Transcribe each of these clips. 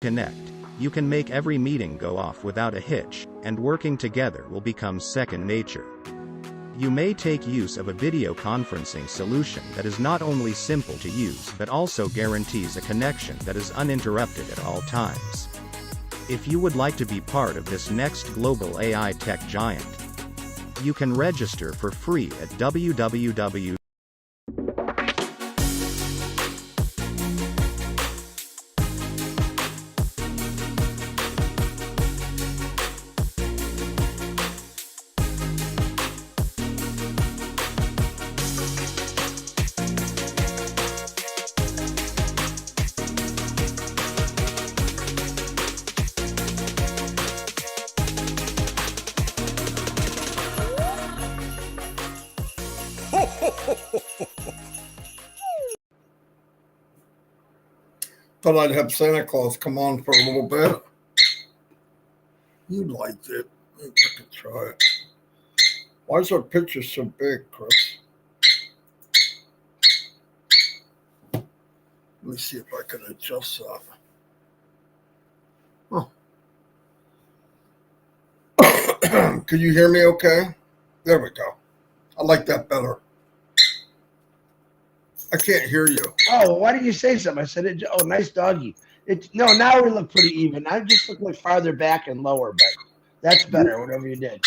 Connect. You can make every meeting go off without a hitch, and working together will become second nature. You may take use of a video conferencing solution that is not only simple to use but also guarantees a connection that is uninterrupted at all times. If you would like to be part of this next global AI tech giant, you can register for free at www. Thought I'd have Santa Claus come on for a little bit. You liked it. I could try it. Why is our picture so big, Chris? Let me see if I can adjust that. Oh. Can you hear me okay? There we go. I like that better. I can't hear you. Oh, why didn't you say something? I said, oh, nice doggy. No, now we look pretty even. I just look like farther back and lower, but that's better, whatever you did.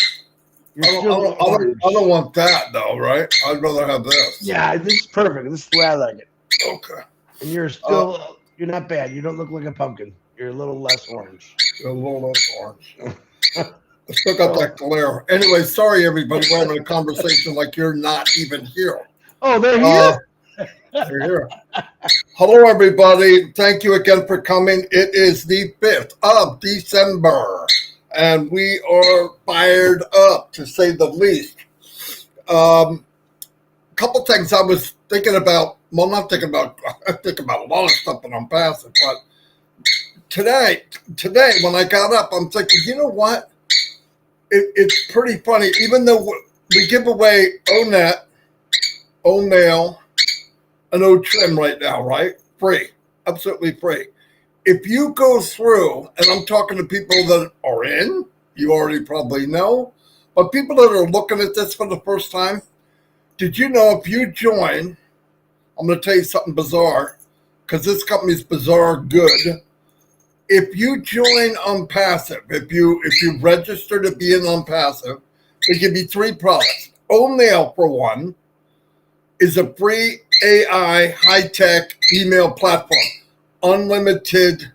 I don't want that, though, right? I'd rather have this. Yeah, this is perfect. This is the way I like it. Okay. And you're still, you're not bad. You don't look like a pumpkin. You're a little less orange. You're a little less orange. I still got that glare. Anyway, sorry, everybody. We're having a conversation like you're not even here. Oh, they're here. They're here. Hello, everybody. Thank you again for coming. It is the 5th of December, and we are fired up, to say the least. A couple things I was thinking about. Well, not thinking about. I think about a lot of stuff in Onpassive, but today, when I got up, I'm thinking, you know what? It's pretty funny. Even though we give away ONET, OMail, and OTrim right now, right? Free, absolutely free. If you go through, and I'm talking to people that are in, you already probably know, but people that are looking at this for the first time, did you know if you join, I'm going to tell you something bizarre, because this company's bizarre good. If you join Onpassive, if you register to be in Onpassive, they give you 3 products. OMail, for one, is a free AI high-tech email platform, unlimited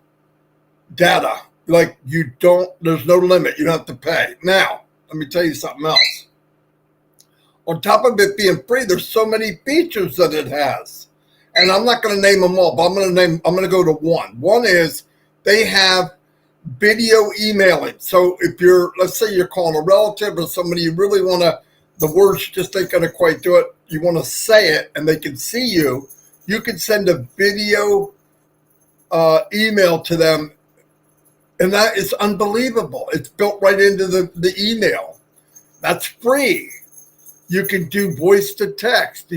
data. Like there's no limit. You don't have to pay. Now, let me tell you something else. On top of it being free, there's so many features that it has. And I'm not going to name them all, but I'm going to go to one. One is they have video emailing. So if let's say you're calling a relative or somebody you really want to, the words just ain't going to quite do it. You want to say it and they can see you. You can send a video email to them. And that is unbelievable. It's built right into the email. That's free. You can do voice to text.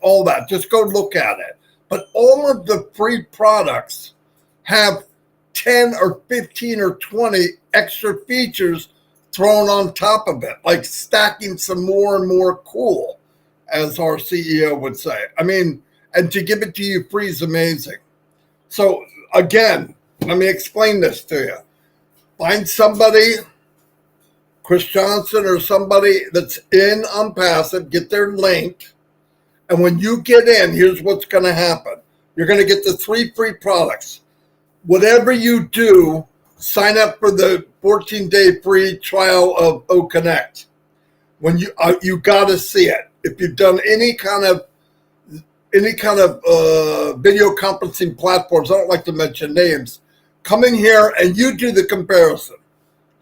All that. Just go look at it. But all of the free products have 10 or 15 or 20 extra features thrown on top of it, like stacking some more and more cool, as our CEO would say. And to give it to you free is amazing. So again, let me explain this to you. Find somebody, Chris Johnson or somebody that's in Onpassive, get their link. And when you get in, here's what's going to happen. You're going to get the 3 free products. Whatever you do, sign up for the 14-day free trial of 𝐂𝐻𝐿. When you got to see it. If you've done any kind of video conferencing platforms, I don't like to mention names, come in here and you do the comparison.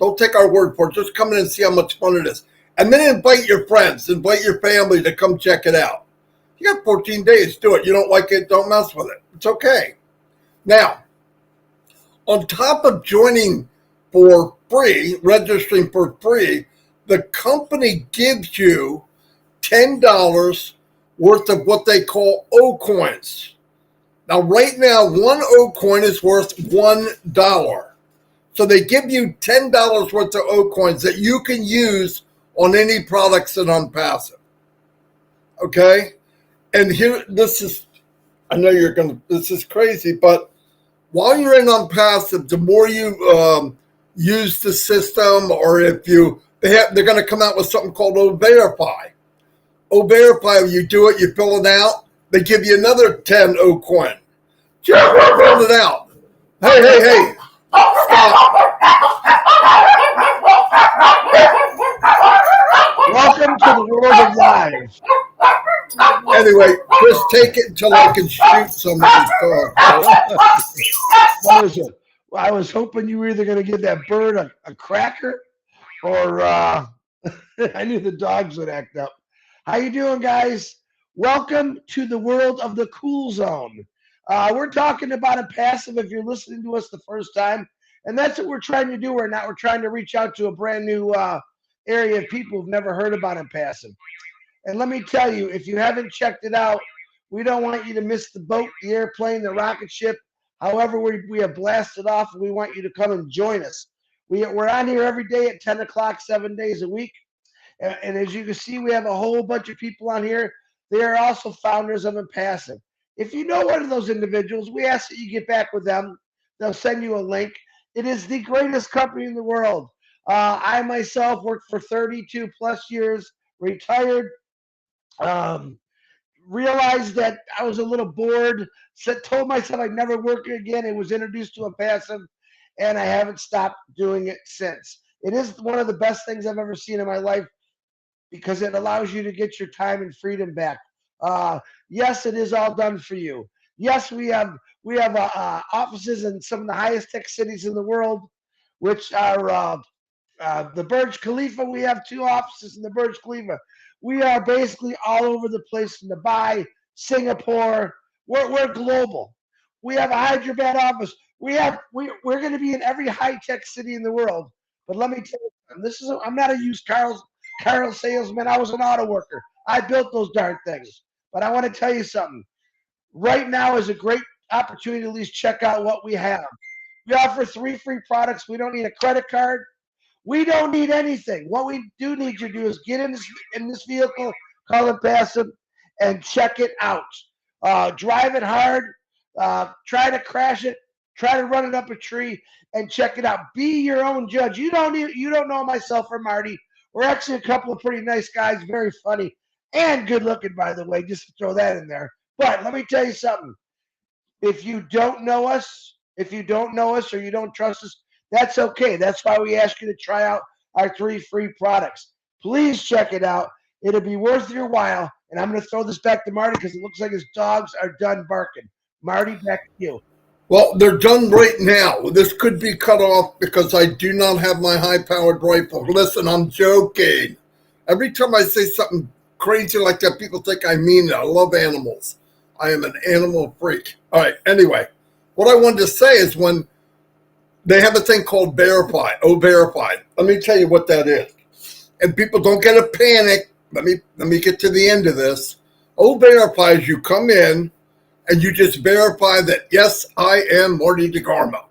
Don't take our word for it. Just come in and see how much fun it is. And then invite your friends, invite your family to come check it out. You got 14 days. Do it. You don't like it, don't mess with it. It's okay. Now, on top of joining for free, registering for free, the company gives you $10 worth of what they call O coins. Now, right now, one O coin is worth $1. So they give you $10 worth of O coins that you can use on any products in Onpassive. Okay? And here, I know this is crazy, but while you're in Onpassive, the more you use the system, or if they're going to come out with something called O-Verify. O-Verify, you do it, you fill it out, they give you another 10 O coin. Just fill it out. Hey. Stop. Welcome to the world of live. Anyway, just take it until I can shoot some of these dogs. I was hoping you were either going to give that bird a cracker, or I knew the dogs would act up. How you doing, guys? Welcome to the world of the cool zone. We're talking about Onpassive if you're listening to us the first time, and that's what we're trying to do. We're trying to reach out to a brand new area of people who've never heard about Onpassive. And let me tell you, if you haven't checked it out, we don't want you to miss the boat, the airplane, the rocket ship. However, we have blasted off, and we want you to come and join us. We're on here every day at 10 o'clock, 7 days a week. And as you can see, we have a whole bunch of people on here. They are also founders of Onpassive. If you know one of those individuals, we ask that you get back with them. They'll send you a link. It is the greatest company in the world. I myself worked for 32 plus years, retired. Realized that I was a little bored, told myself I'd never work again, and was introduced to Onpassive, and I haven't stopped doing it since. It is one of the best things I've ever seen in my life, because it allows you to get your time and freedom back. Yes, it is all done for you. Yes, we have offices in some of the highest tech cities in the world, which are the Burj Khalifa. We have 2 offices in the Burj Khalifa. We are basically all over the place in Dubai, Singapore. We're global. We have a Hyderabad office. We're going to be in every high-tech city in the world. But let me tell you, I'm not a used car salesman. I was an auto worker. I built those darn things. But I want to tell you something. Right now is a great opportunity to at least check out what we have. We offer 3 free products. We don't need a credit card. We don't need anything. What we do need you to do is get in this vehicle called Onpassive and check it out. Drive it hard. Try to crash it. Try to run it up a tree and check it out. Be your own judge. You don't know myself or Marty. We're actually a couple of pretty nice guys, very funny and good looking, by the way, just to throw that in there. But let me tell you something. If you don't know us or you don't trust us, that's okay. That's why we ask you to try out our 3 free products. Please check it out. It'll be worth your while. And I'm going to throw this back to Marty because it looks like his dogs are done barking. Marty, back to you. Well, they're done right now. This could be cut off because I do not have my high-powered rifle. Listen, I'm joking. Every time I say something crazy like that, people think I mean it. I love animals. I am an animal freak. All right, anyway, what I wanted to say is when they have a thing called Verify, O-Verify. Let me tell you what that is. And people don't get a panic. Let me get to the end of this. O-Verify is you come in and you just verify that, yes, I am Marty Degarmo.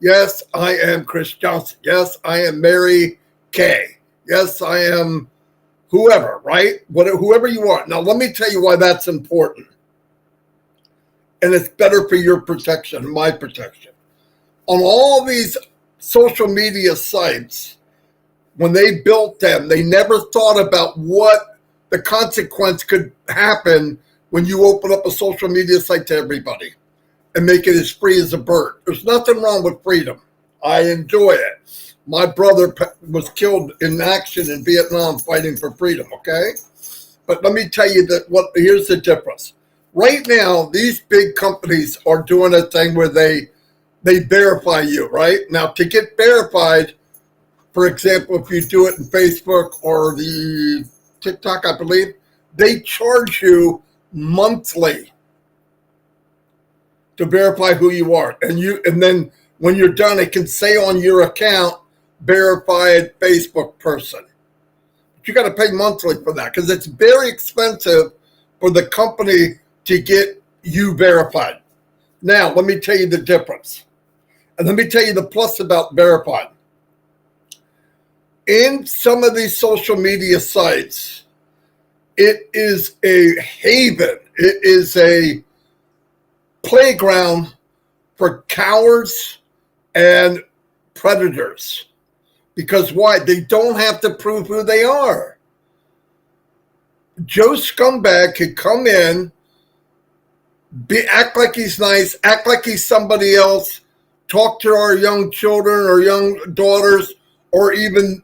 Yes, I am Chris Johnson. Yes, I am Mary Kay. Yes, I am whoever, right? Whoever you are. Now, let me tell you why that's important. And it's better for your protection, my protection. On all these social media sites, when they built them, they never thought about what the consequence could happen when you open up a social media site to everybody and make it as free as a bird. There's nothing wrong with freedom. I enjoy it. My brother was killed in action in Vietnam fighting for freedom, okay? But let me tell you here's the difference. Right now, these big companies are doing a thing where they verify you, right? Now, to get verified, for example, if you do it in Facebook or the TikTok, I believe, they charge you monthly to verify who you are. And then when you're done, it can say on your account, verified Facebook person. But you got to pay monthly for that because it's very expensive for the company to get you verified. Now, let me tell you the difference. And let me tell you the plus about verified. In some of these social media sites, it is a haven. It is a playground for cowards and predators. Because why? They don't have to prove who they are. Joe Scumbag could come in, act like he's nice, act like he's somebody else, talk to our young children or young daughters, or even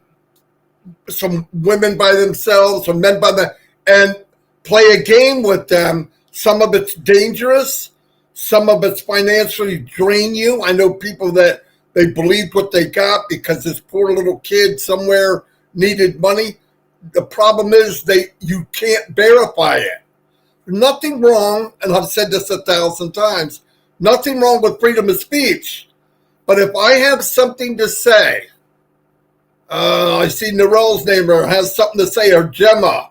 some women by themselves or men by them, and play a game with them. Some of it's dangerous. Some of it's financially drain you. I know people that they believed what they got because this poor little kid somewhere needed money. The problem is you can't verify it. Nothing wrong, and I've said this 1,000 times, nothing wrong with freedom of speech. But if I have something to say, I see Narelle's name or has something to say, or Gemma,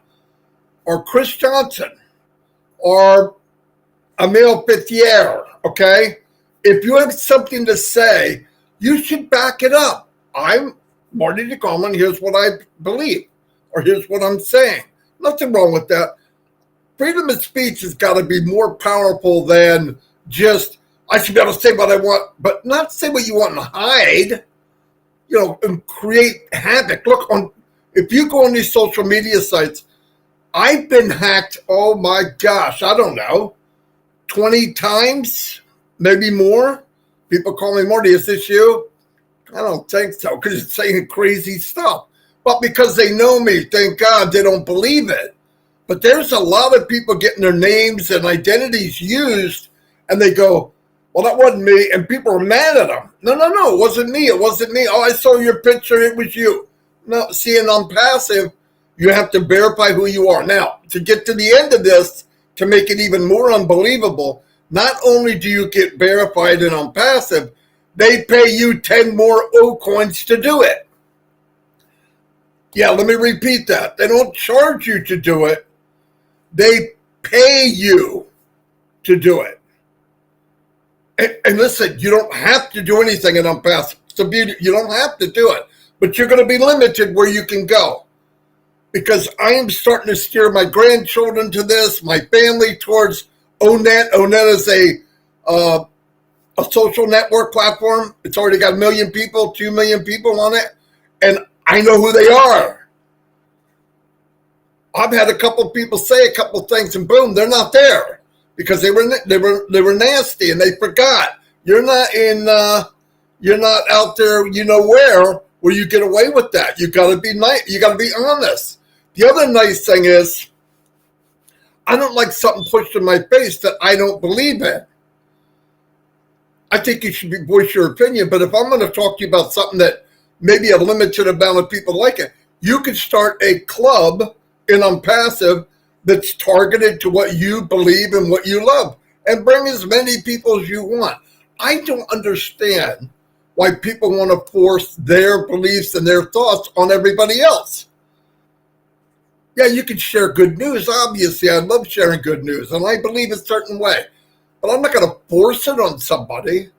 or Chris Johnson, or Emile Pithier, okay? If you have something to say, you should back it up. I'm Marty Degarmo, here's what I believe, or here's what I'm saying. Nothing wrong with that. Freedom of speech has got to be more powerful than just, I should be able to say what I want, but not say what you want and hide, and create havoc. Look, if you go on these social media sites, I've been hacked, oh my gosh, I don't know, 20 times, maybe more. People call me, Marty, is this you? I don't think so, because it's saying crazy stuff. But because they know me, thank God, they don't believe it. But there's a lot of people getting their names and identities used, and they go, well, that wasn't me, and people are mad at them. No, it wasn't me. It wasn't me. Oh, I saw your picture. It was you. No, see, in Onpassive, you have to verify who you are. Now, to get to the end of this, to make it even more unbelievable, not only do you get verified in Onpassive, they pay you 10 more 𝐂𝐻𝐿 to do it. Yeah, let me repeat that. They don't charge you to do it. They pay you to do it. And listen, you don't have to do anything in Onpassive. It's a beauty. You don't have to do it. But you're going to be limited where you can go. Because I am starting to steer my grandchildren to this, my family towards Onet. Onet is a social network platform. It's already got 1 million people, 2 million people on it. And I know who they are. I've had a couple of people say a couple of things, and boom, they're not there because they were nasty and they forgot. You're not out there, where you get away with that. You got to be nice. You got to be honest. The other nice thing is, I don't like something pushed in my face that I don't believe in. I think you should voice your opinion, but if I'm going to talk to you about something that maybe a limited amount of people like it, you could start a club in Onpassive that's targeted to what you believe and what you love, and bring as many people as you want. I don't understand why people want to force their beliefs and their thoughts on everybody else. Yeah, you can share good news. Obviously, I love sharing good news, and I believe a certain way. But I'm not going to force it on somebody.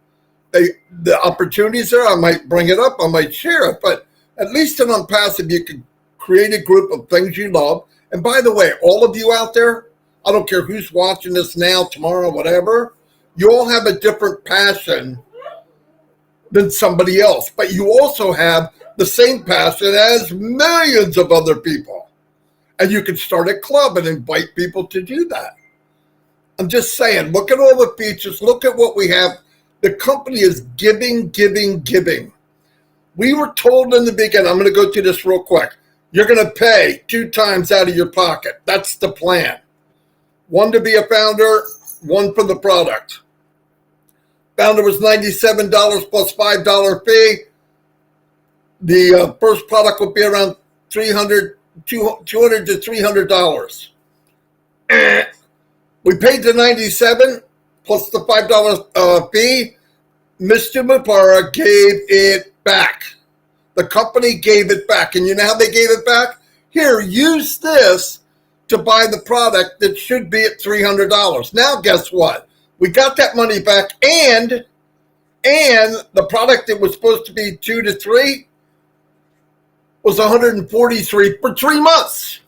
The opportunities there, I might bring it up, I might share it. But at least in Onpassive, you can create a group of things you love. And by the way, all of you out there, I don't care who's watching this now, tomorrow, whatever, you all have a different passion than somebody else. But you also have the same passion as millions of other people. And you can start a club and invite people to do that. I'm just saying, look at all the features. Look at what we have. The company is giving. We were told in the beginning, I'm going to go through this real quick. You're going to pay 2 times out of your pocket. That's the plan. 1 to be a founder, 1 for the product. Founder was $97 plus $5 fee. The first product will be around $200 to $300. We paid the $97 plus the $5 fee. Mr. Mupara gave it back. The company gave it back. And you know how they gave it back? Here, use this to buy the product that should be at $300. Now, guess what? We got that money back, and the product that was supposed to be 2 to 3 was 143 for 3 months.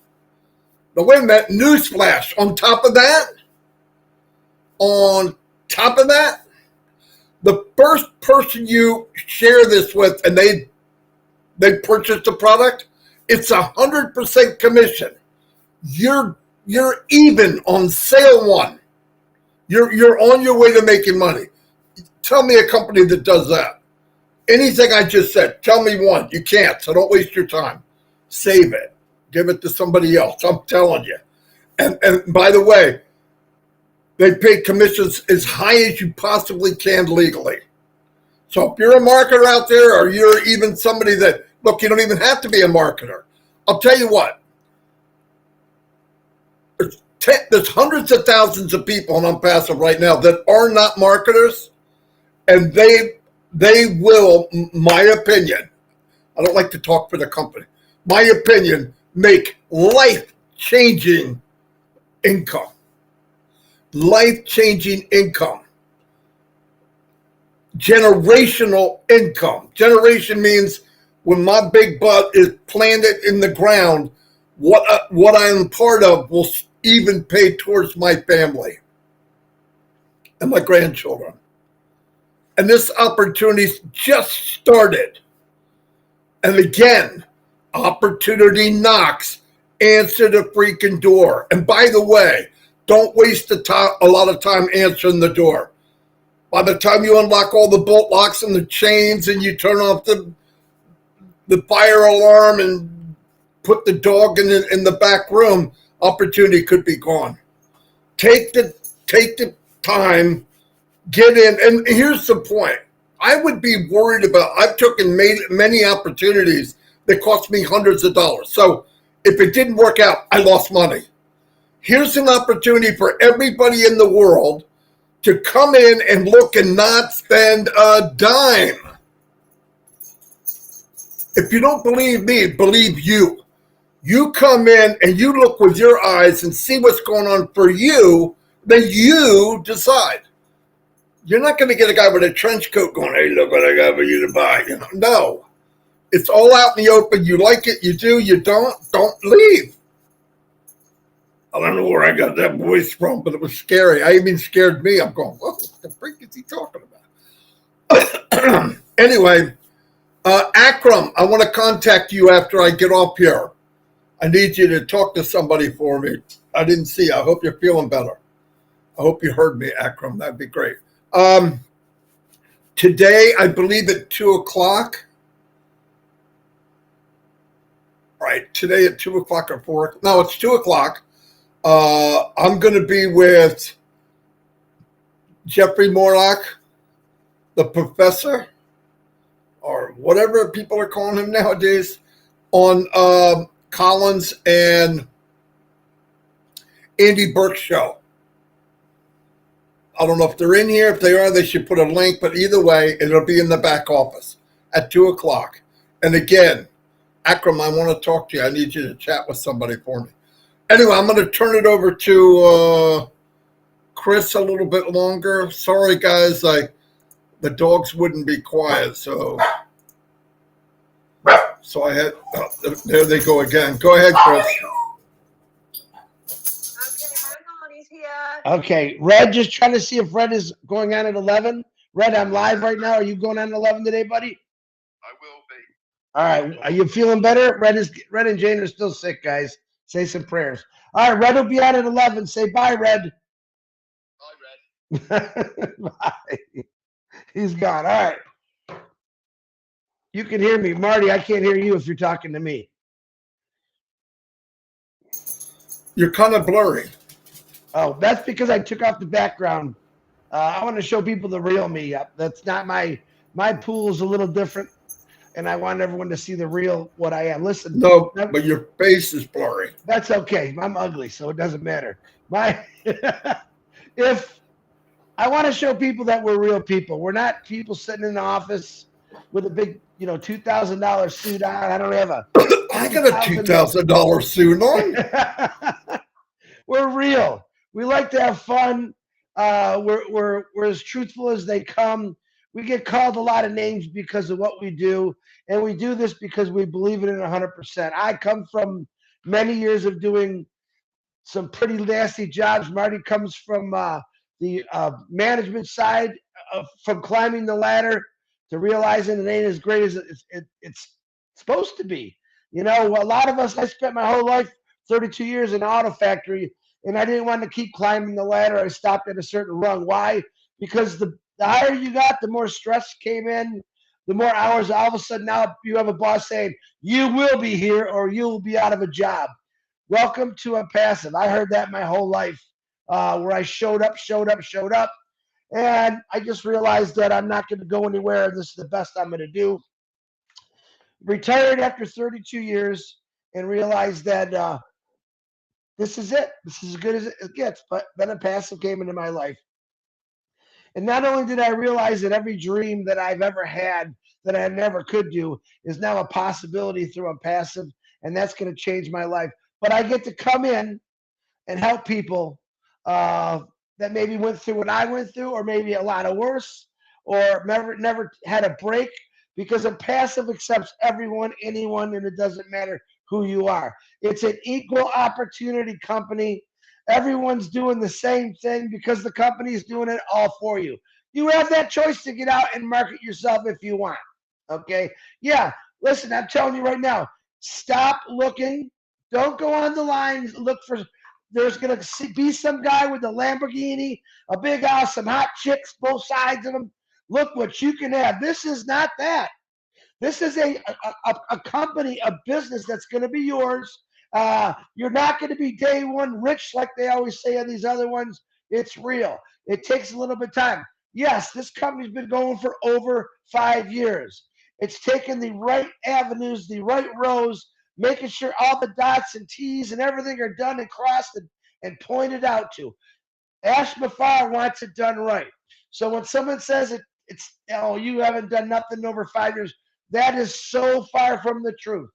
Now, wait a minute, newsflash. On top of that, the first person you share this with and they purchase the product, it's 100% commission. You're even on sale one. You're on your way to making money. Tell me a company that does that. Anything I just said, tell me one. You can't, so don't waste your time. Save it. Give it to somebody else. I'm telling you. And by the way, they pay commissions as high as you possibly can legally. So if you're a marketer out there, or you're even somebody that, look, you don't even have to be a marketer. I'll tell you what. There's hundreds of thousands of people on Onpassive right now that are not marketers, and they will, my opinion, I don't like to talk for the company, my opinion, make life-changing income. Life-changing income. Generational income. Generation means when my big butt is planted in the ground, what I am part of will even pay towards my family and my grandchildren. And this opportunity's just started. And again, opportunity knocks. Answer the freaking door. And by the way, don't waste a lot of time answering the door. By the time you unlock all the bolt locks and the chains and you turn off the fire alarm and put the dog in the back room, opportunity could be gone. Take the time, get in. And here's the point. I would be worried about, I've taken many opportunities that cost me hundreds of dollars. So if it didn't work out, I lost money. Here's an opportunity for everybody in the world to come in and look and not spend a dime. If you don't believe me, believe you. You come in and you look with your eyes and see what's going on for you, then you decide. You're not going to get a guy with a trench coat going, hey, look what I got for you to buy. No. It's all out in the open. You like it, you do, you don't leave. I don't know where I got that voice from, but it was scary. I even scared me. I'm going, what the freak is he talking about? Anyway, Akram, I want to contact you after I get off here. I need you to talk to somebody for me. I didn't see you. I hope you're feeling better. I hope you heard me, Akram. That'd be great. Today, I believe at 2 o'clock. Right, today at 2 o'clock or 4. No, it's 2 o'clock. I'm going to be with Jeffrey Morlock, the professor, or whatever people are calling him nowadays, on Collins and Andy Burke's show. I don't know if they're in here. If they are, they should put a link. But either way, it'll be in the back office at 2 o'clock. And again, Akram, I want to talk to you. I need you to chat with somebody for me. Anyway, I'm going to turn it over to Chris a little bit longer. Sorry, guys. The dogs wouldn't be quiet, so I had. There they go again. Go ahead, Chris. Okay, Red, just trying to see if Red is going on at 11. Red, I'm live right now. Are you going on at 11 today, buddy? I will be. All right. Are you feeling better? Red and Jane are still sick, guys. Say some prayers. All right, Red will be on at 11. Say bye, Red. Bye, Red. Bye. He's gone. All right. You can hear me. Marty, I can't hear you if you're talking to me. You're kind of blurry. Oh, that's because I took off the background. I want to show people the real me. That's not my pool is a little different, and I want everyone to see the real what I am. Listen. No, but your face is blurry. That's okay. I'm ugly, so it doesn't matter. If I want to show people that we're real people. We're not people sitting in the office with a big, $2,000 suit on. I don't have a. I got a $2,000 suit on. We're real. We like to have fun. We're as truthful as they come. We get called a lot of names because of what we do, and we do this because we believe in it 100%. I come from many years of doing some pretty nasty jobs. Marty comes from the management side, from climbing the ladder to realizing it ain't as great as it's supposed to be. You know, a lot of us, I spent my whole life, 32 years in an auto factory, and I didn't want to keep climbing the ladder. I stopped at a certain rung. Why? Because the higher you got, the more stress came in, the more hours. All of a sudden, now you have a boss saying, you will be here or you will be out of a job. Welcome to Onpassive. I heard that my whole life, where I showed up, and I just realized that I'm not going to go anywhere, and this is the best I'm going to do. Retired after 32 years and realized that this is it. This is as good as it gets, but then Onpassive came into my life. And not only did I realize that every dream that I've ever had that I never could do is now a possibility through Onpassive, and that's going to change my life. But I get to come in and help people that maybe went through what I went through, or maybe a lot of worse, or never had a break, because Onpassive accepts everyone, anyone, and it doesn't matter who you are. It's an equal opportunity company. Everyone's doing the same thing because the company is doing it all for you. You have that choice to get out and market yourself if you want. Okay? Yeah, listen, I'm telling you right now, stop looking. Don't go on the line. Look for, there's going to be some guy with a Lamborghini, a big house, some hot chicks, both sides of them. Look what you can have. This is not that. This is a company, a business that's going to be yours. You're not going to be day one rich like they always say on these other ones. It's real. It takes a little bit of time. Yes, this company's been going for over 5 years. It's taken the right avenues, the right rows, making sure all the dots and T's and everything are done and crossed and pointed out to. Ash Mafar wants it done right. So when someone says it's oh, you haven't done nothing in over 5 years, that is so far from the truth.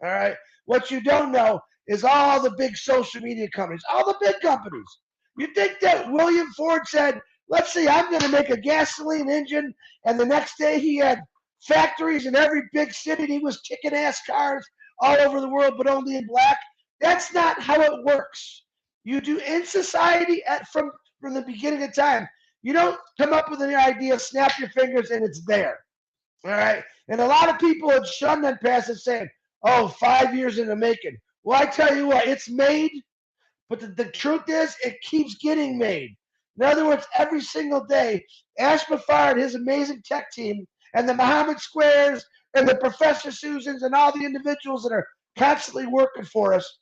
All right. What you don't know is all the big social media companies, all the big companies. You think that William Ford said, let's see, I'm going to make a gasoline engine, and the next day he had factories in every big city, and he was kicking ass cars all over the world, but only in black? That's not how it works. You do in society from the beginning of time. You don't come up with an idea, snap your fingers, and it's there. All right? And a lot of people had shunned Onpassive saying, oh, 5 years in the making. Well, I tell you what, it's made, but the truth is it keeps getting made. In other words, every single day, Ash Mafar and his amazing tech team and the Muhammad Squares and the Professor Susans and all the individuals that are constantly working for us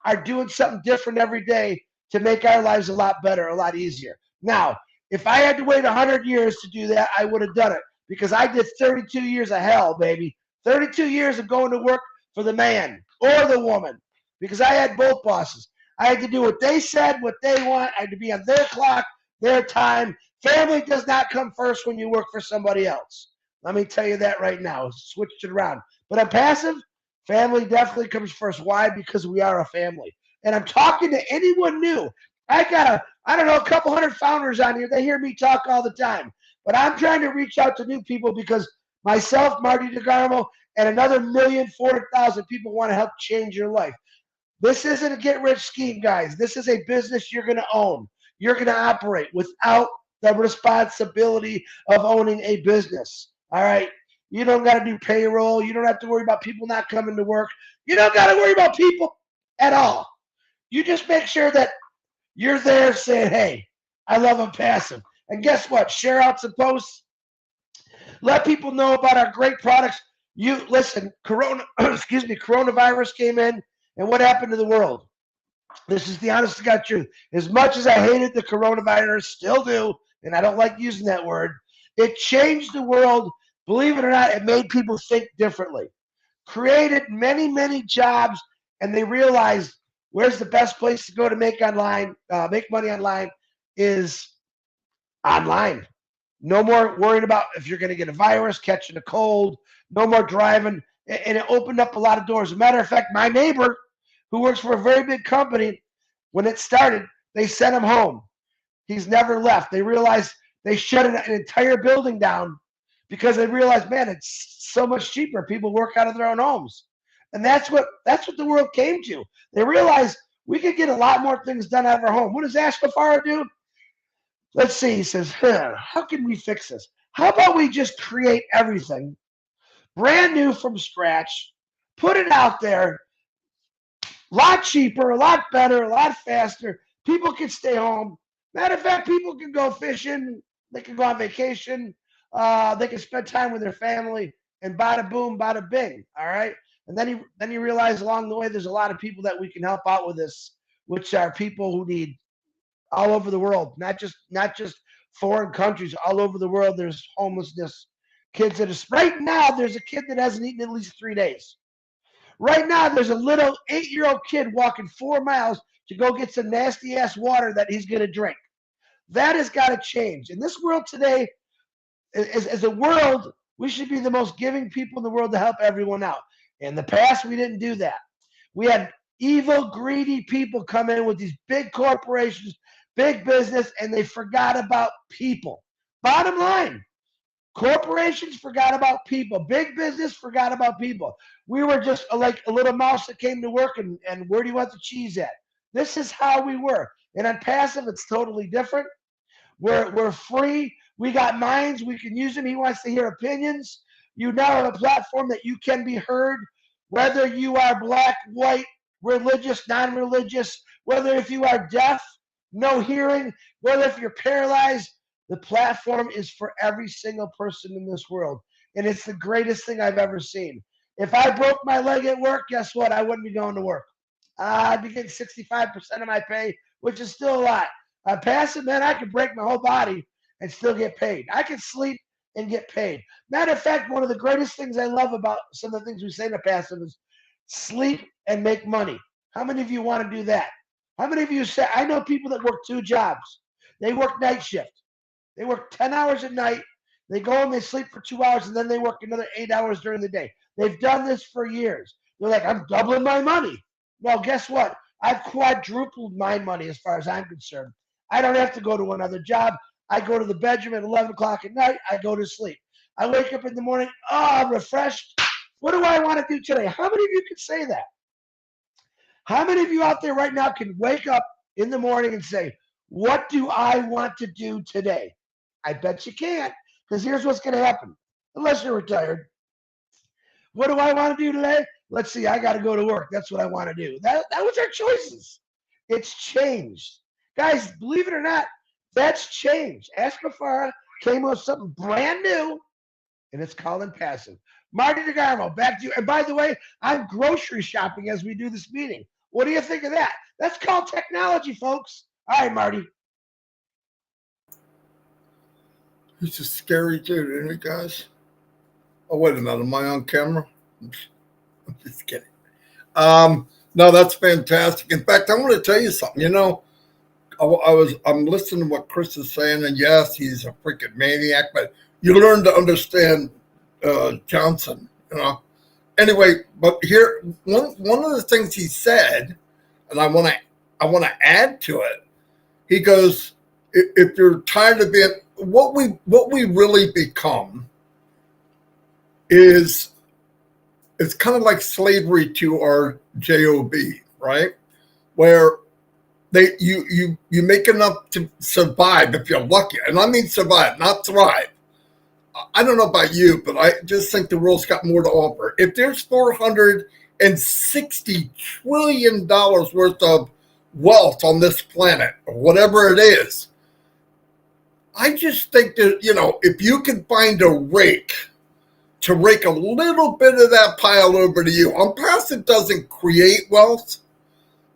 are doing something different every day to make our lives a lot better, a lot easier. Now, if I had to wait 100 years to do that, I would have done it, because I did 32 years of hell, baby. 32 years of going to work for the man or the woman, because I had both bosses. I had to do what they said, what they want. I had to be on their clock, their time. Family does not come first when you work for somebody else. Let me tell you that right now. Switched it around. But Onpassive, family definitely comes first. Why? Because we are a family. And I'm talking to anyone new. I got a couple hundred founders on here. They hear me talk all the time. But I'm trying to reach out to new people because myself, Marty Degarmo, and another 1,400,000 people want to help change your life. This isn't a get-rich scheme, guys. This is a business you're going to own. You're going to operate without the responsibility of owning a business. All right? You don't got to do payroll. You don't have to worry about people not coming to work. You don't got to worry about people at all. You just make sure that you're there saying, hey, I love Onpassive. And guess what? Share out some posts. Let people know about our great products. You listen, coronavirus came in, and what happened to the world? This is the honest to God truth. As much as I hated the coronavirus, still do, and I don't like using that word, it changed the world. Believe it or not, it made people think differently. Created many, many jobs, and they realized where's the best place to go to make money online is online. No more worrying about if you're going to get a virus, catching a cold, no more driving. And it opened up a lot of doors. As a matter of fact, my neighbor, who works for a very big company, When it started, they sent him home. He's never left. They realized they shut an entire building down because they realized, man, it's so much cheaper. People work out of their own homes. And that's what the world came to. They realized we could get a lot more things done out of our home. What does 𝐻𝐈𝐊𝐿𝐿 do? Let's see. He says, how can we fix this? How about we just create everything brand new from scratch, put it out there, a lot cheaper, a lot better, a lot faster. People can stay home. Matter of fact, people can go fishing. They can go on vacation. They can spend time with their family, and bada boom, bada bing. All right. And then you realize along the way there's a lot of people that we can help out with this, which are people who need all over the world, not just foreign countries, all over the world. There's homelessness, kids that are right now. There's a kid that hasn't eaten at least 3 days. Right now, there's a little 8-year-old kid walking 4 miles to go get some nasty ass water that he's gonna drink. That has got to change. In this world today, as a world, we should be the most giving people in the world to help everyone out. In the past, we didn't do that. We had evil, greedy people come in with these big corporations, big business, and they forgot about people. Bottom line, corporations forgot about people. Big business forgot about people. We were just like a little mouse that came to work and where do you want the cheese at? This is how we were. And Onpassive, it's totally different. We're free. We got minds. We can use them. He wants to hear opinions. You now have a platform that you can be heard, whether you are black, white, religious, non-religious, whether if you are deaf, no hearing, whether if you're paralyzed, the platform is for every single person in this world. And it's the greatest thing I've ever seen. If I broke my leg at work, guess what? I wouldn't be going to work. I'd be getting 65% of my pay, which is still a lot. Passive, man, I could break my whole body and still get paid. I could sleep and get paid. Matter of fact, one of the greatest things I love about some of the things we say in Passive is sleep and make money. How many of you want to do that? How many of you say, I know people that work 2 jobs. They work night shift. They work 10 hours at night. They go home, they sleep for 2 hours, and then they work another 8 hours during the day. They've done this for years. They're like, I'm doubling my money. Well, guess what? I've quadrupled my money as far as I'm concerned. I don't have to go to another job. I go to the bedroom at 11 o'clock at night. I go to sleep. I wake up in the morning. Oh, I'm refreshed. What do I want to do today? How many of you can say that? How many of you out there right now can wake up in the morning and say, what do I want to do today? I bet you can't, because here's what's going to happen. Unless you're retired. What do I want to do today? Let's see, I got to go to work. That's what I want to do. That was our choices. It's changed. Guys, believe it or not, that's changed. 𝐻𝐈𝐿𝐿𝐿 came with something brand new, and it's called Onpassive. Marty Degarmo, back to you. And by the way, I'm grocery shopping as we do this meeting. What do you think of that? That's called technology, folks. All right, Marty. He's a scary dude, isn't he, guys? Oh, wait a minute. Am I on camera? I'm just kidding. No, that's fantastic. In fact, I want to tell you something. You know, I'm listening to what Chris is saying, and yes, he's a freaking maniac, but you learn to understand Johnson, you know. Anyway, but here one of the things he said, and I want to add to it. He goes, if you're tired of being what we really become is it's kind of like slavery to our job, right? Where you make enough to survive if you're lucky, and I mean survive, not thrive. I don't know about you, but I just think the world's got more to offer. If there's $460 trillion worth of wealth on this planet, or whatever it is, I just think that, you know, if you can find a rake to rake a little bit of that pile over to you. Onpassive doesn't create wealth,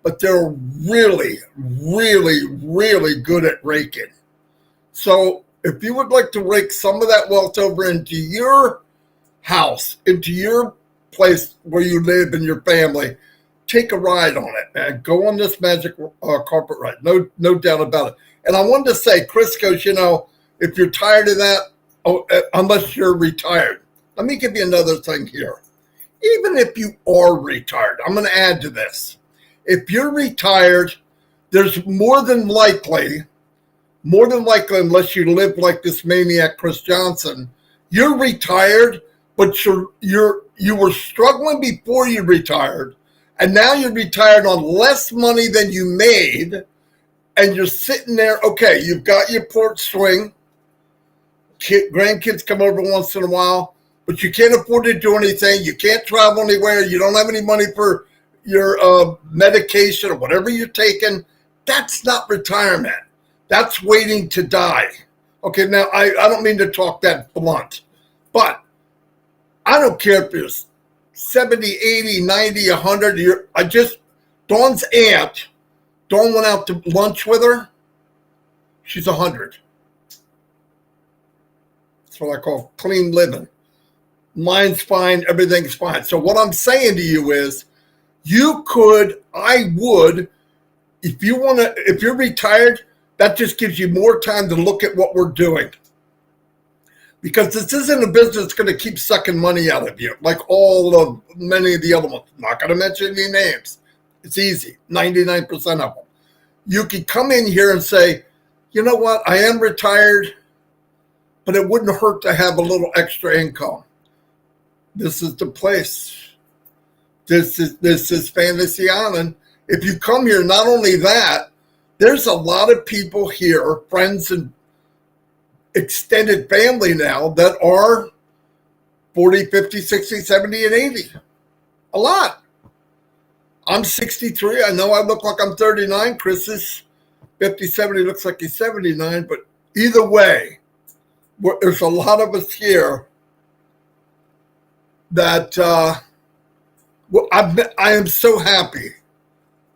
but they're really, really, really good at raking. So if you would like to rake some of that wealth over into your house, into your place where you live and your family, take a ride on it, man. Go on this magic carpet ride. No doubt about it. And I wanted to say, Chris goes, you know, if you're tired of that, unless you're retired. Let me give you another thing here. Even if you are retired, I'm going to add to this. If you're retired, there's more than likely, unless you live like this maniac Chris Johnson, you're retired, but you were struggling before you retired, and now you're retired on less money than you made, and you're sitting there. Okay, you've got your porch swing. Grandkids come over once in a while, but you can't afford to do anything. You can't travel anywhere. You don't have any money for your medication or whatever you're taking. That's not retirement. That's waiting to die. Okay, now I don't mean to talk that blunt, but I don't care if you're 70, 80, 90, 100. Dawn's aunt, Dawn went out to lunch with her. She's 100. That's what I call clean living. Mine's fine, everything's fine. So what I'm saying to you is, I would, if you're retired, that just gives you more time to look at what we're doing. Because this isn't a business that's going to keep sucking money out of you, like many of the other ones. I'm not going to mention any names. It's easy, 99% of them. You could come in here and say, you know what, I am retired, but it wouldn't hurt to have a little extra income. This is the place. This is Fantasy Island. If you come here, not only that, there's a lot of people here, friends and extended family now, that are 40, 50, 60, 70, and 80. A lot. I'm 63. I know I look like I'm 39. Chris is 57. He looks like he's 79. But either way, there's a lot of us here that I am so happy.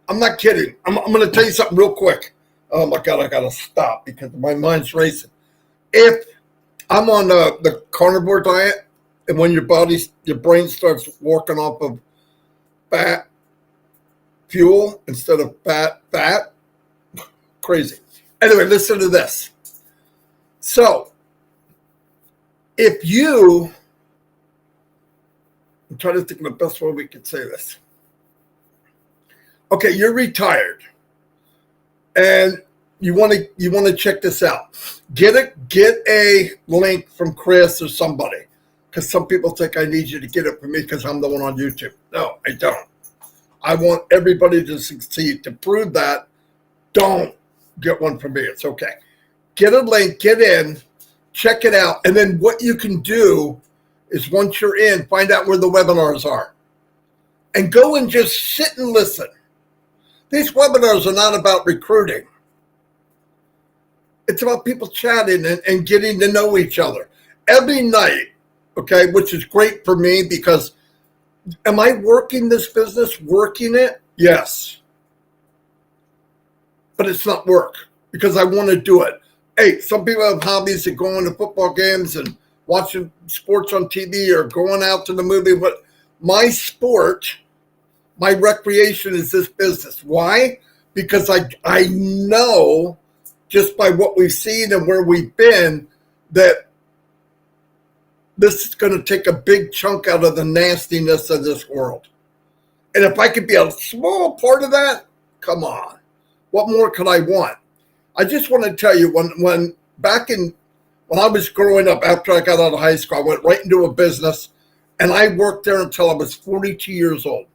I'm not kidding. I'm going to tell you something real quick. Oh, my God, I got to stop because my mind's racing. If I'm on the carnivore diet, and when your brain starts working off of fat fuel instead of fat, crazy. Anyway, listen to this. So, I'm trying to think of the best way we could say this. Okay, you're retired, and you want to check this out. Get a link from Chris or somebody, because some people think I need you to get it for me because I'm the one on YouTube. No, I don't. I want everybody to succeed. To prove that, don't get one from me. It's okay. Get a link, get in, check it out, and then what you can do is once you're in, find out where the webinars are, and go and just sit and listen. These webinars are not about recruiting. It's about people chatting and getting to know each other every night, okay, which is great for me because am I working this business, working it? Yes. But it's not work because I want to do it. Hey, some people have hobbies of going to football games and watching sports on TV or going out to the movie. But my sport, my recreation is this business. Why? Because I know just by what we've seen and where we've been that this is going to take a big chunk out of the nastiness of this world. And if I could be a small part of that, come on. What more could I want? I just want to tell you, when I was growing up, after I got out of high school, I went right into a business, and I worked there until I was 42 years old,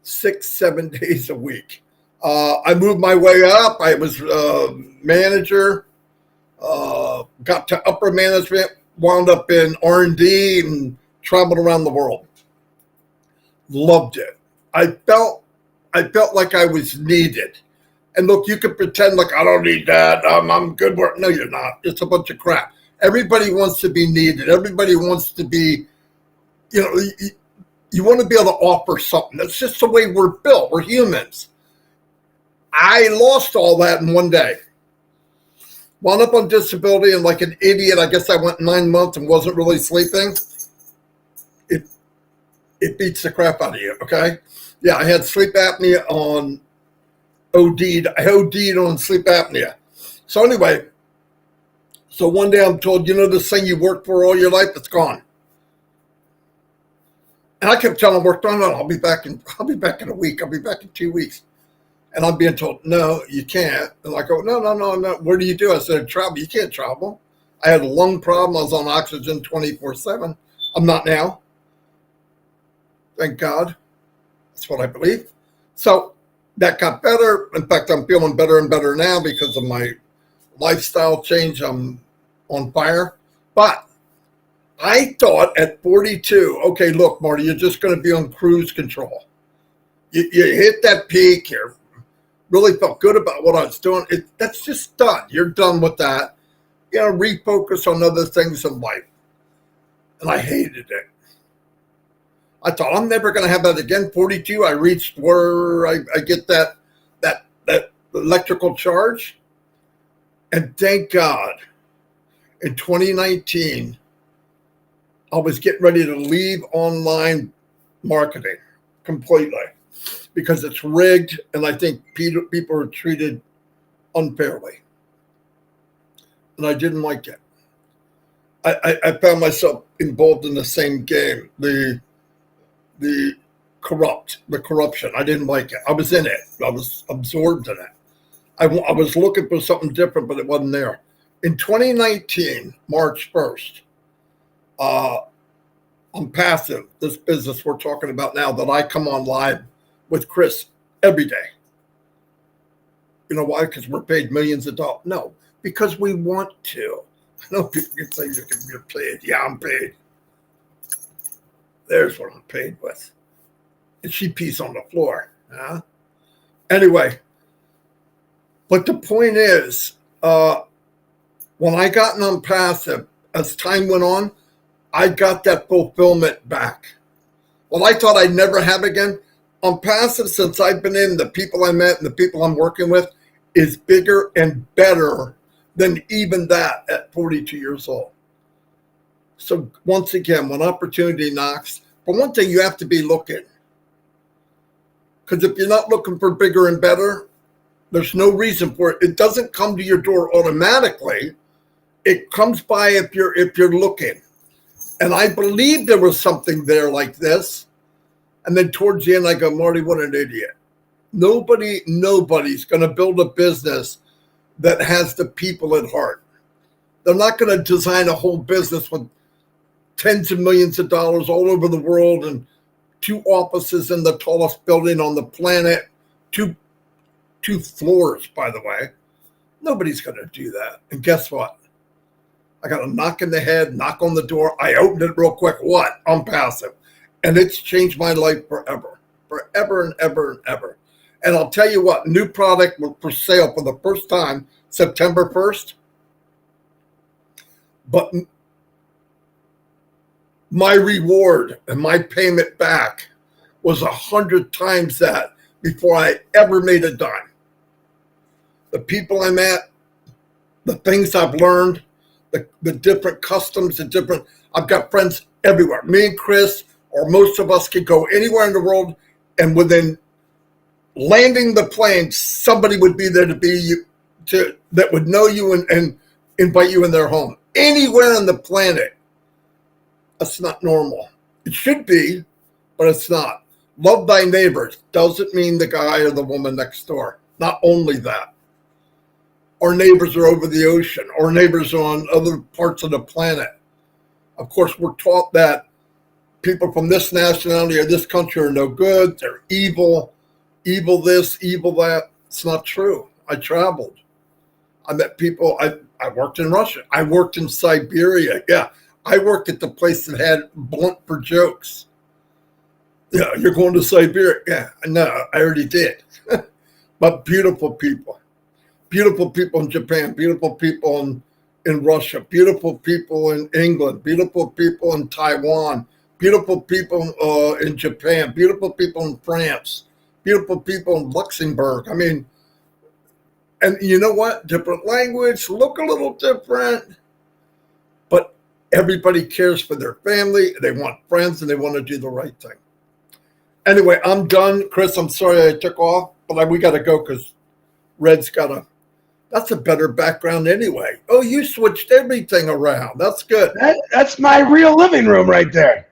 6-7 days a week. I moved my way up. I was manager, got to upper management, wound up in R&D, and traveled around the world. Loved it. I felt like I was needed. And look, you can pretend like I don't need that. I'm good work. No, you're not. It's a bunch of crap. Everybody wants to be needed. Everybody wants to be, you want to be able to offer something. That's just the way we're built. We're humans. I lost all that in one day. Wound up on disability and like an idiot. I guess I went 9 months and wasn't really sleeping. It beats the crap out of you, okay? Yeah, I had sleep apnea on OD'd. I OD'd on sleep apnea. So anyway, one day I'm told, this thing you worked for all your life, it's gone. And I kept telling them, no, I'll be back in a week. I'll be back in 2 weeks. And I'm being told, no, you can't. And I go, no. Where do you do? I said, travel. You can't travel. I had a lung problem. I was on oxygen 24/7. I'm not now. Thank God. That's what I believe. So that got better. In fact, I'm feeling better and better now because of my lifestyle change. I'm on fire. But I thought at 42, okay, look, Marty, you're just going to be on cruise control. You hit that peak here. Really felt good about what I was doing. That's just done. You're done with that. You got to refocus on other things in life. And I hated it. I thought, I'm never going to have that again. 42, I reached where I get that electrical charge. And thank God, in 2019, I was getting ready to leave online marketing completely because it's rigged, and I think people are treated unfairly. And I didn't like it. I found myself involved in the same game, the corruption. I didn't like it. I was in it. I was absorbed in it. I was looking for something different, but it wasn't there. In 2019, March 1st, Onpassive, this business we're talking about now, that I come on live with Chris every day. You know why? Because we're paid millions of dollars. No, because we want to. I know people can say you're paid. Yeah, I'm paid. There's what I'm paid with. And she pees on the floor. Huh? Anyway, but the point is, when I got on Onpassive, as time went on, I got that fulfillment back. Well, I thought I'd never have again. Onpassive, since I've been in, the people I met and the people I'm working with, is bigger and better than even that at 42 years old. So once again, when opportunity knocks, for one thing, you have to be looking. Because if you're not looking for bigger and better, there's no reason for it. It doesn't come to your door automatically. It comes by if you're looking. And I believe there was something there like this. And then towards the end, I go, Marty, what an idiot. Nobody's going to build a business that has the people at heart. They're not going to design a whole business with tens of millions of dollars all over the world and 2 offices in the tallest building on the planet, two floors, by the way. Nobody's going to do that. And guess what? I got a knock in the head, knock on the door. I opened it real quick. What? Onpassive. And it's changed my life forever and ever and ever. And I'll tell you what, new product for sale for the first time, September 1st. But my reward and my payment back was 100 times that before I ever made a dime. The people I met, the things I've learned, the different customs, I've got friends everywhere. Me and Chris, or most of us, could go anywhere in the world, and within landing the plane, somebody would be there that would know you and invite you in their home. Anywhere on the planet. That's not normal. It should be, but it's not. Love thy neighbors doesn't mean the guy or the woman next door. Not only that. Our neighbors are over the ocean. Our neighbors are on other parts of the planet. Of course, we're taught that people from this nationality or this country are no good. They're evil. Evil this, evil that. It's not true. I traveled. I met people. I worked in Russia. I worked in Siberia. Yeah. I worked at the place that had blunt for jokes. Yeah, you're going to Siberia. Yeah, no, I already did. But beautiful people. Beautiful people in Japan. Beautiful people in Russia. Beautiful people in England. Beautiful people in Taiwan. Beautiful people in Japan. Beautiful people in France. Beautiful people in Luxembourg. I mean, and you know what? Different language, look a little different. But everybody cares for their family. They want friends, and they want to do the right thing. Anyway, I'm done. Chris, I'm sorry I took off, but we got to go because Red's got to. That's a better background anyway. Oh, you switched everything around. That's good. That's my real living room right there.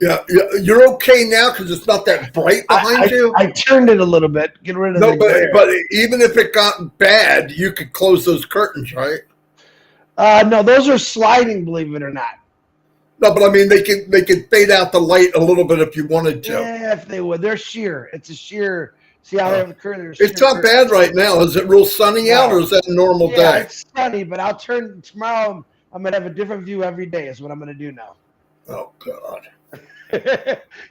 Yeah, you're okay now because it's not that bright behind you. I turned it a little bit, get rid of the glare. But even if it got bad, you could close those curtains, right? No, those are sliding, believe it or not. No, but I mean they could fade out the light a little bit if you wanted to. Yeah, if they would. They're sheer. It's a sheer. See how they have the curtain? It's not bad right now. Is it real sunny out, or is that a normal day? It's sunny, but I'll turn tomorrow. I'm gonna have a different view every day. Is what I'm gonna do now. Oh God.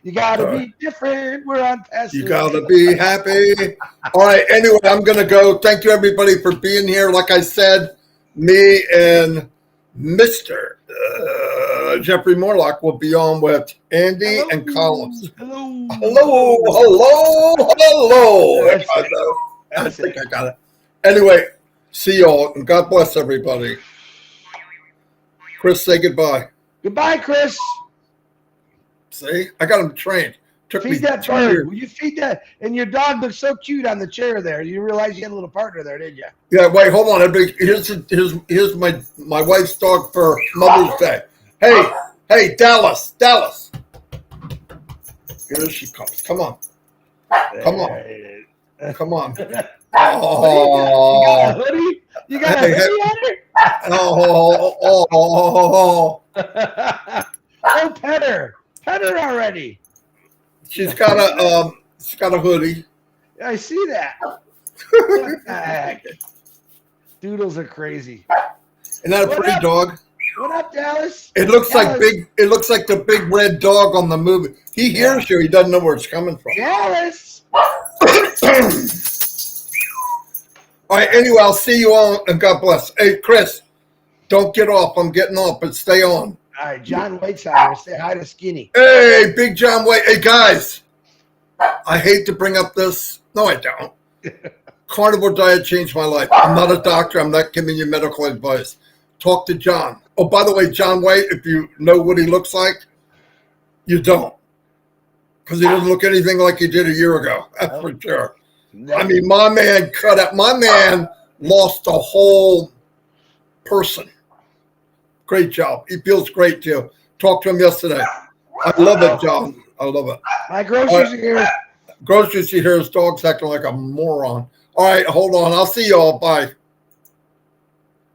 You gotta be different. We're on passive. You gotta be happy. All right. Anyway, I'm gonna go. Thank you everybody for being here. Like I said, me and Mr. Jeffrey Morlock will be on with Andy and Collins. Hello. I think I got it. Anyway, see y'all and God bless everybody. Chris, say goodbye. Goodbye, Chris. See, I got him trained. Took Feed that bird. Will you feed that? And your dog looks so cute on the chair there. You realize you had a little partner there, didn't you? Yeah, wait, hold on. Here's my wife's dog for Mother's Day. Hey, Dallas. Here she comes. Come on. Oh. You got a hoodie on her? Oh. Oh, pet her already. She's got a hoodie. I see that. What the heck? Doodles are crazy. Isn't that a pretty dog? What up, Dallas? It looks like the big red dog on the movie. He hears you. He doesn't know where it's coming from. Dallas. All right. Anyway, I'll see you all, and God bless. Hey, Chris, don't get off. I'm getting off, but stay on. All right, John White's out here. Say hi to Skinny. Hey, Big John White. Hey, guys. I hate to bring up this. No, I don't. Carnivore diet changed my life. I'm not a doctor. I'm not giving you medical advice. Talk to John. Oh, by the way, John White, if you know what he looks like, you don't. Because he doesn't look anything like he did a year ago. That's for sure. I mean, my man cut out. My man lost a whole person. Great job. He feels great, too. Talked to him yesterday. I love it, John. I love it. My groceries are here. Groceries, you hear his dog's acting like a moron. All right, hold on. I'll see y'all. Bye.